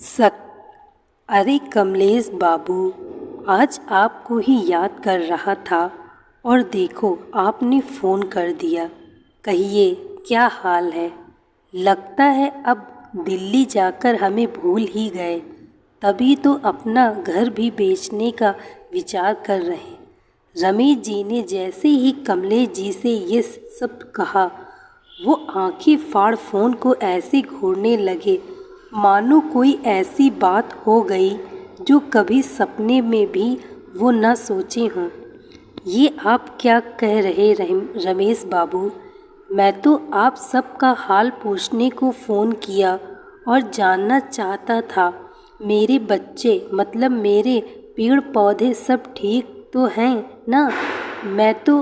सक अरे कमलेश बाबू, आज आपको ही याद कर रहा था और देखो आपने फ़ोन कर दिया। कहिए क्या हाल है। लगता है अब दिल्ली जाकर हमें भूल ही गए, तभी तो अपना घर भी बेचने का विचार कर रहे। रमेश जी ने जैसे ही कमलेश जी से ये सब कहा, वो आंखें फाड़ फ़ोन को ऐसे घूरने लगे मानो कोई ऐसी बात हो गई जो कभी सपने में भी वो न सोचे हों। ये आप क्या कह रहे रमेश बाबू? मैं तो आप सबका हाल पूछने को फ़ोन किया और जानना चाहता था मेरे बच्चे मतलब मेरे पेड़ पौधे सब ठीक तो हैं ना। मैं तो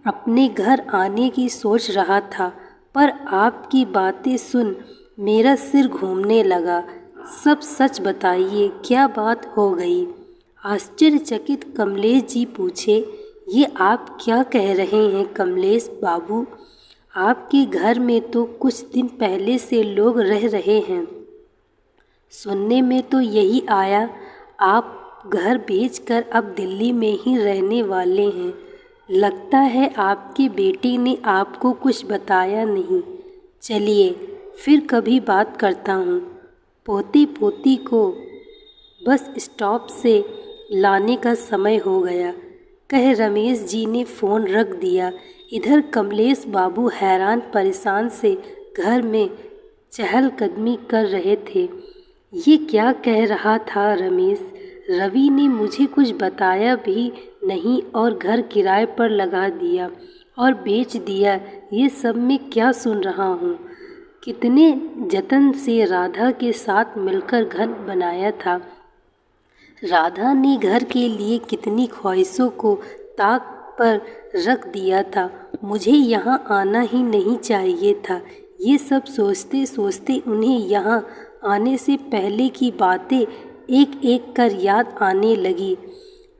अपने घर आने की सोच रहा था, पर आपकी बातें सुन मेरा सिर घूमने लगा। सब सच बताइए, क्या बात हो गई? आश्चर्यचकित कमलेश जी पूछे। ये आप क्या कह रहे हैं कमलेश बाबू? आपके घर में तो कुछ दिन पहले से लोग रह रहे हैं। सुनने में तो यही आया आप घर बेचकर अब दिल्ली में ही रहने वाले हैं। लगता है आपकी बेटी ने आपको कुछ बताया नहीं। चलिए फिर कभी बात करता हूँ। पोती पोती को बस स्टॉप से लाने का समय हो गया, कह रमेश जी ने फ़ोन रख दिया। इधर कमलेश बाबू हैरान परेशान से घर में चहलकदमी कर रहे थे। ये क्या कह रहा था रमेश? रवि ने मुझे कुछ बताया भी नहीं और घर किराए पर लगा दिया और बेच दिया। ये सब मैं क्या सुन रहा हूँ? कितने जतन से राधा के साथ मिलकर घर बनाया था। राधा ने घर के लिए कितनी ख्वाहिशों को ताक पर रख दिया था। मुझे यहाँ आना ही नहीं चाहिए था। ये सब सोचते सोचते उन्हें यहाँ आने से पहले की बातें एक एक कर याद आने लगी।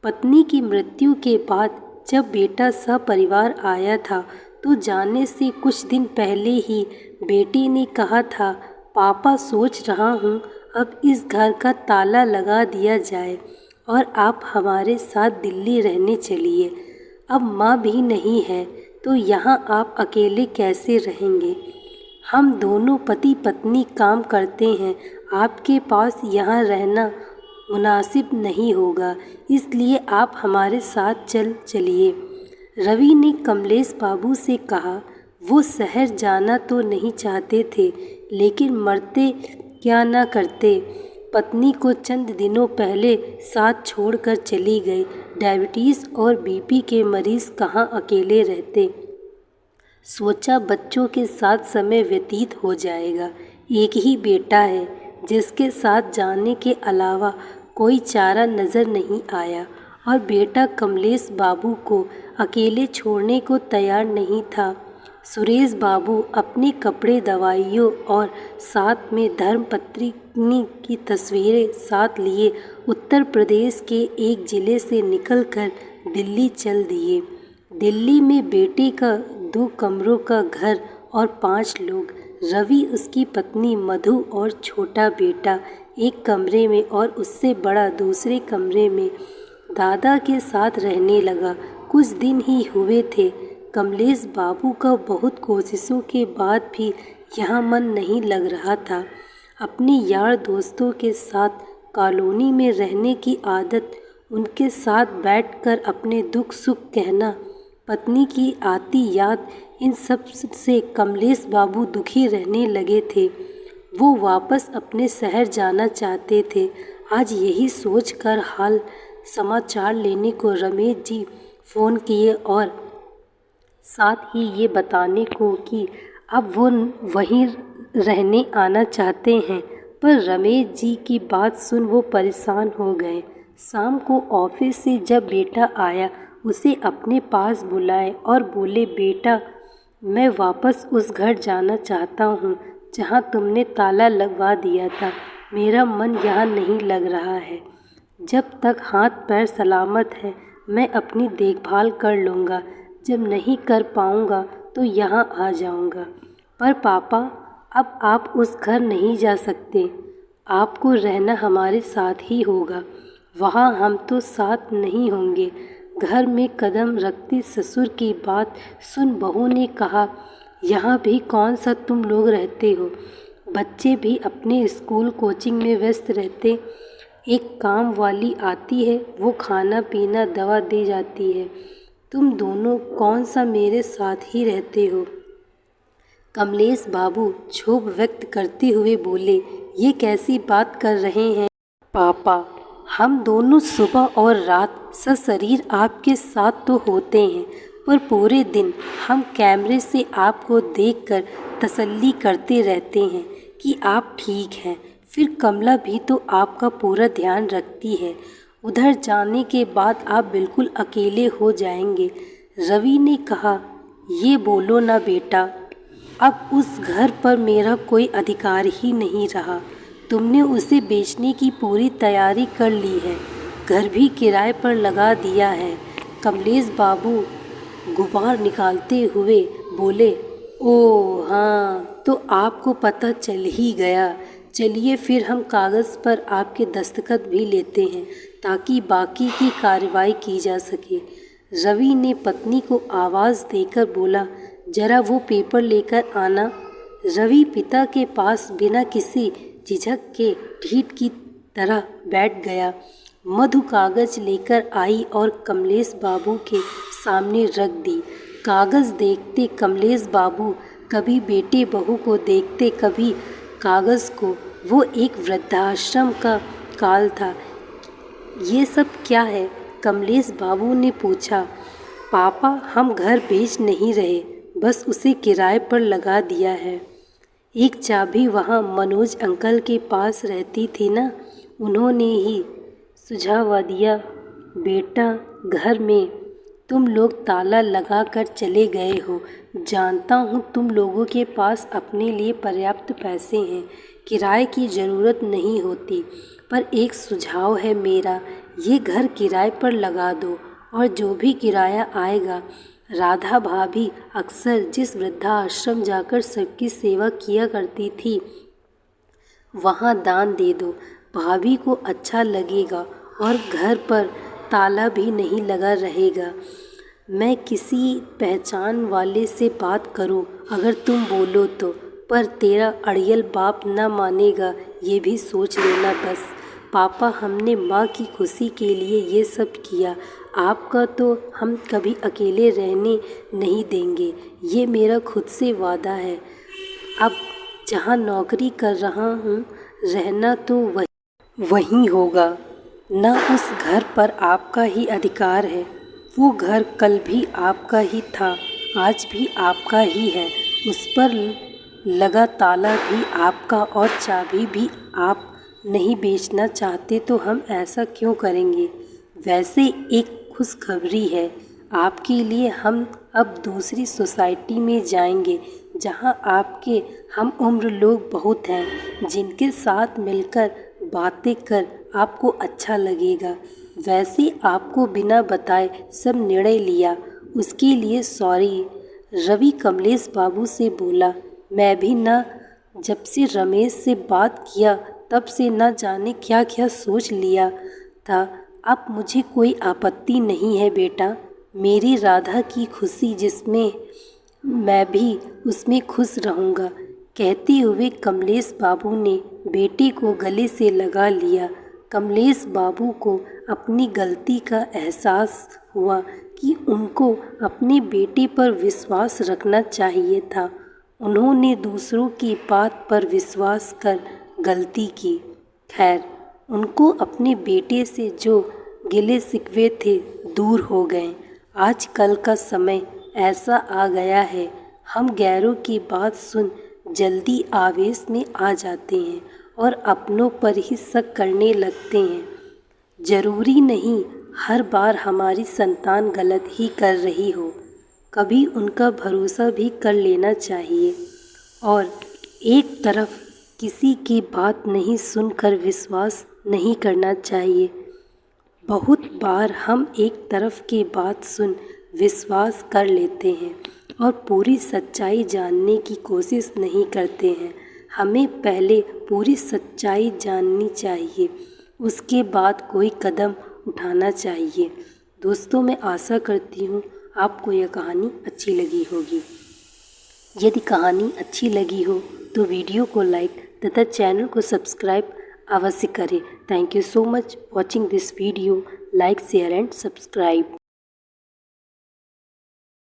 पत्नी की मृत्यु के बाद जब बेटा सपरिवार आया था तो जाने से कुछ दिन पहले ही बेटी ने कहा था, पापा सोच रहा हूँ अब इस घर का ताला लगा दिया जाए और आप हमारे साथ दिल्ली रहने चलिए। अब माँ भी नहीं है तो यहाँ आप अकेले कैसे रहेंगे? हम दोनों पति पत्नी काम करते हैं, आपके पास यहाँ रहना मुनासिब नहीं होगा, इसलिए आप हमारे साथ चलिए। रवि ने कमलेश बाबू से कहा। वो शहर जाना तो नहीं चाहते थे, लेकिन मरते क्या ना करते। पत्नी को चंद दिनों पहले साथ छोड़कर चली गई। डायबिटीज़ और बीपी के मरीज़ कहाँ अकेले रहते। सोचा बच्चों के साथ समय व्यतीत हो जाएगा। एक ही बेटा है जिसके साथ जाने के अलावा कोई चारा नज़र नहीं आया और बेटा कमलेश बाबू को अकेले छोड़ने को तैयार नहीं था। सुरेश बाबू अपने कपड़े दवाइयों और साथ में धर्मपत्नी की तस्वीरें साथ लिए उत्तर प्रदेश के एक ज़िले से निकलकर दिल्ली चल दिए। दिल्ली में बेटे का 2 कमरों का घर और 5 लोग। रवि, उसकी पत्नी मधु और छोटा बेटा एक कमरे में और उससे बड़ा दूसरे कमरे में दादा के साथ रहने लगा। कुछ दिन ही हुए थे। कमलेश बाबू का बहुत कोशिशों के बाद भी यहाँ मन नहीं लग रहा था। अपने यार दोस्तों के साथ कॉलोनी में रहने की आदत, उनके साथ बैठकर अपने दुख सुख कहना, पत्नी की आती याद, इन सब से कमलेश बाबू दुखी रहने लगे थे। वो वापस अपने शहर जाना चाहते थे। आज यही सोचकर हाल समाचार लेने को रमेश जी फ़ोन किए और साथ ही ये बताने को कि अब वो वहीं रहने आना चाहते हैं। पर रमेश जी की बात सुन वो परेशान हो गए। शाम को ऑफिस से जब बेटा आया, उसे अपने पास बुलाए और बोले, बेटा मैं वापस उस घर जाना चाहता हूँ जहाँ तुमने ताला लगवा दिया था। मेरा मन यहाँ नहीं लग रहा है। जब तक हाथ पैर सलामत है मैं अपनी देखभाल कर लूँगा। जब नहीं कर पाऊँगा तो यहाँ आ जाऊँगा। पर पापा, अब आप उस घर नहीं जा सकते। आपको रहना हमारे साथ ही होगा, वहाँ हम तो साथ नहीं होंगे। घर में कदम रखते ससुर की बात सुन बहू ने कहा, यहाँ भी कौन सा तुम लोग रहते हो? बच्चे भी अपने स्कूल कोचिंग में व्यस्त रहते। एक काम वाली आती है, वो खाना पीना दवा दे जाती है। तुम दोनों कौन सा मेरे साथ ही रहते हो? कमलेश बाबू क्षोभ व्यक्त करते हुए बोले, ये कैसी बात कर रहे हैं पापा? हम दोनों सुबह और रात सशरीर आपके साथ तो होते हैं, पर पूरे दिन हम कैमरे से आपको देखकर तसल्ली करते रहते हैं कि आप ठीक हैं। फिर कमला भी तो आपका पूरा ध्यान रखती है। उधर जाने के बाद आप बिल्कुल अकेले हो जाएंगे। रवि ने कहा, ये बोलो ना बेटा, अब उस घर पर मेरा कोई अधिकार ही नहीं रहा। तुमने उसे बेचने की पूरी तैयारी कर ली है, घर भी किराए पर लगा दिया है। कमलेश बाबू गुबार निकालते हुए बोले, ओह हाँ, तो आपको पता चल ही गया। चलिए फिर हम कागज़ पर आपके दस्तखत भी लेते हैं ताकि बाकी की कार्रवाई की जा सके। रवि ने पत्नी को आवाज़ देकर बोला, जरा वो पेपर लेकर आना। रवि पिता के पास बिना किसी झिझक के ढीठ की तरह बैठ गया। मधु कागज़ लेकर आई और कमलेश बाबू के सामने रख दी। कागज़ देखते कमलेश बाबू कभी बेटे बहू को देखते, कभी कागज़ को। वो एक वृद्धाश्रम का काल था। ये सब क्या है? कमलेश बाबू ने पूछा। पापा, हम घर बेच नहीं रहे, बस उसे किराए पर लगा दिया है। एक चाबी वहाँ मनोज अंकल के पास रहती थी ना, उन्होंने ही सुझाव दिया। बेटा, घर में तुम लोग ताला लगा कर चले गए हो। जानता हूँ तुम लोगों के पास अपने लिए पर्याप्त पैसे हैं, किराए की ज़रूरत नहीं होती, पर एक सुझाव है मेरा, ये घर किराए पर लगा दो और जो भी किराया आएगा, राधा भाभी अक्सर जिस वृद्धाश्रम जाकर सबकी सेवा किया करती थी, वहाँ दान दे दो। भाभी को अच्छा लगेगा और घर पर ताला भी नहीं लगा रहेगा। मैं किसी पहचान वाले से बात करूं अगर तुम बोलो तो, पर तेरा अड़ियल बाप ना मानेगा, ये भी सोच लेना बस। पापा, हमने माँ की खुशी के लिए ये सब किया, आपका तो हम कभी अकेले रहने नहीं देंगे, ये मेरा खुद से वादा है। अब जहाँ नौकरी कर रहा हूँ, रहना तो वहीं होगा। न उस घर पर आपका ही अधिकार है, वो घर कल भी आपका ही था, आज भी आपका ही है। उस पर लगा ताला भी आपका और चाबी भी आप नहीं बेचना चाहते तो हम ऐसा क्यों करेंगे? वैसे एक खुशखबरी है आपके लिए, हम अब दूसरी सोसाइटी में जाएंगे जहां आपके हम उम्र लोग बहुत हैं, जिनके साथ मिलकर बातें कर आपको अच्छा लगेगा। वैसे आपको बिना बताए सब निर्णय लिया, उसके लिए सॉरी। रवि कमलेश बाबू से बोला, मैं भी ना, जब से रमेश से बात किया तब से न जाने क्या क्या सोच लिया था। अब मुझे कोई आपत्ति नहीं है बेटा, मेरी राधा की खुशी जिसमें मैं भी उसमें खुश रहूँगा। कहते हुए कमलेश बाबू ने बेटे को गले से लगा लिया। कमलेश बाबू को अपनी गलती का एहसास हुआ कि उनको अपने बेटे पर विश्वास रखना चाहिए था। उन्होंने दूसरों की बात पर विश्वास कर गलती की। खैर, उनको अपने बेटे से जो गिले शिकवे थे दूर हो गए। आजकल का समय ऐसा आ गया है, हम गैरों की बात सुन जल्दी आवेश में आ जाते हैं और अपनों पर ही शक करने लगते हैं। ज़रूरी नहीं हर बार हमारी संतान गलत ही कर रही हो, कभी उनका भरोसा भी कर लेना चाहिए और एक तरफ किसी की बात नहीं सुनकर विश्वास नहीं करना चाहिए। बहुत बार हम एक तरफ की बात सुन विश्वास कर लेते हैं और पूरी सच्चाई जानने की कोशिश नहीं करते हैं। हमें पहले पूरी सच्चाई जाननी चाहिए, उसके बाद कोई कदम उठाना चाहिए। दोस्तों, मैं आशा करती हूँ आपको यह कहानी अच्छी लगी होगी। यदि कहानी अच्छी लगी हो तो वीडियो को लाइक तथा चैनल को सब्सक्राइब अवश्य करें। Thank you so much watching this video. Like, share and subscribe.